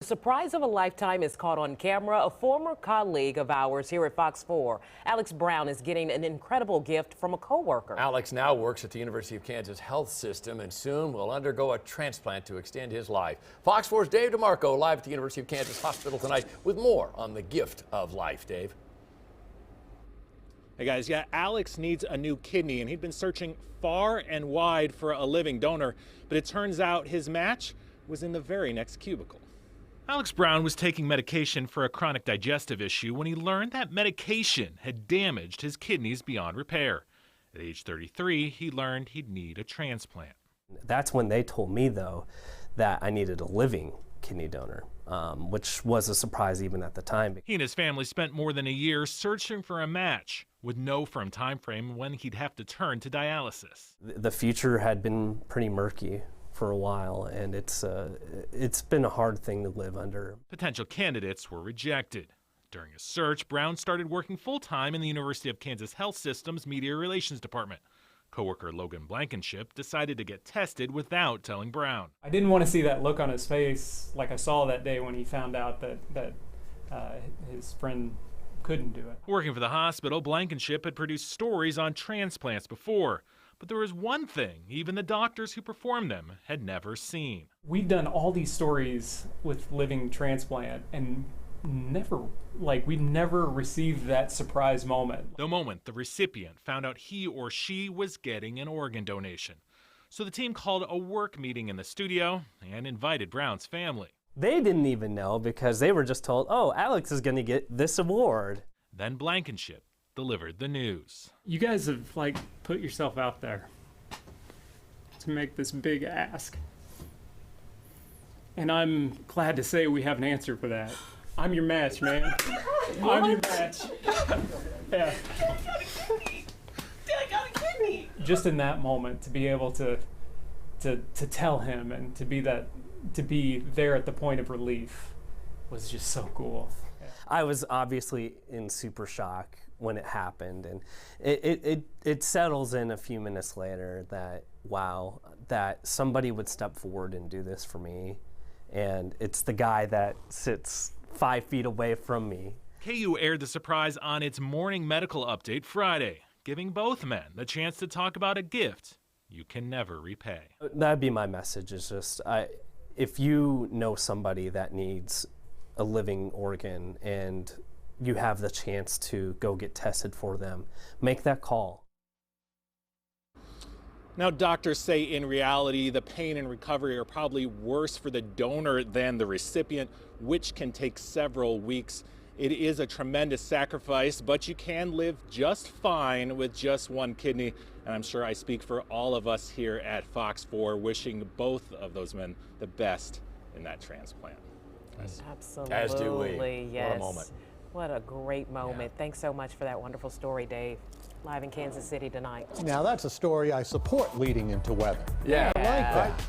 The surprise of a lifetime is caught on camera. A former colleague of ours here at Fox 4, Alex Brown, is getting an incredible gift from a coworker. Alex now works at the University of Kansas Health System and soon will undergo a transplant to extend his life. Fox 4's Dave DeMarco live at the University of Kansas Hospital tonight with more on the gift of life. Dave. Hey guys, Alex needs a new kidney and he'd been searching far and wide for a living donor, but it turns out his match was in the very next cubicle. Alex Brown was taking medication for a chronic digestive issue when he learned that medication had damaged his kidneys beyond repair. At age 33, he learned he'd need a transplant. That's when they told me, though, that I needed a living kidney donor, which was a surprise even at the time. He and his family spent more than a year searching for a match, with no firm time frame when he'd have to turn to dialysis. The future had been pretty murky for a while, and it's been a hard thing to live under. Potential candidates were rejected. During a search, Brown started working full-time in the University of Kansas Health System's Media Relations Department. Coworker Logan Blankenship decided to get tested without telling Brown. I didn't want to see that look on his face like I saw that day when he found out that his friend couldn't do it. Working for the hospital, Blankenship had produced stories on transplants before. But there was one thing even the doctors who performed them had never seen. We've done all these stories with living transplant and we never received that surprise moment. The moment the recipient found out he or she was getting an organ donation. So the team called a work meeting in the studio and invited Brown's family. They didn't even know because they were just told, oh, Alex is going to get this award. Then Blankenship delivered the news. You guys have put yourself out there to make this big ask. And I'm glad to say we have an answer for that. I'm your match, man. I'm your match. Yeah. I got a kidney. Just in that moment, to be able to tell him and to be there at the point of relief was just so cool. Yeah. I was obviously in super shock when it happened, and it settles in a few minutes later that, wow, that somebody would step forward and do this for me, and it's the guy that sits 5 feet away from me. KU aired the surprise on its morning medical update Friday, giving both men the chance to talk about a gift you can never repay. That'd be my message, is just, if you know somebody that needs a living organ and you have the chance to go get tested for them, make that call. Now, doctors say in reality, the pain and recovery are probably worse for the donor than the recipient, which can take several weeks. It is a tremendous sacrifice, but you can live just fine with just one kidney. And I'm sure I speak for all of us here at Fox 4, wishing both of those men the best in that transplant. Absolutely. As do we. Yes. What a moment. What a great moment. Yeah. Thanks so much for that wonderful story, Dave. Live in Kansas City tonight. Now that's a story I support leading into weather. Yeah. I like that.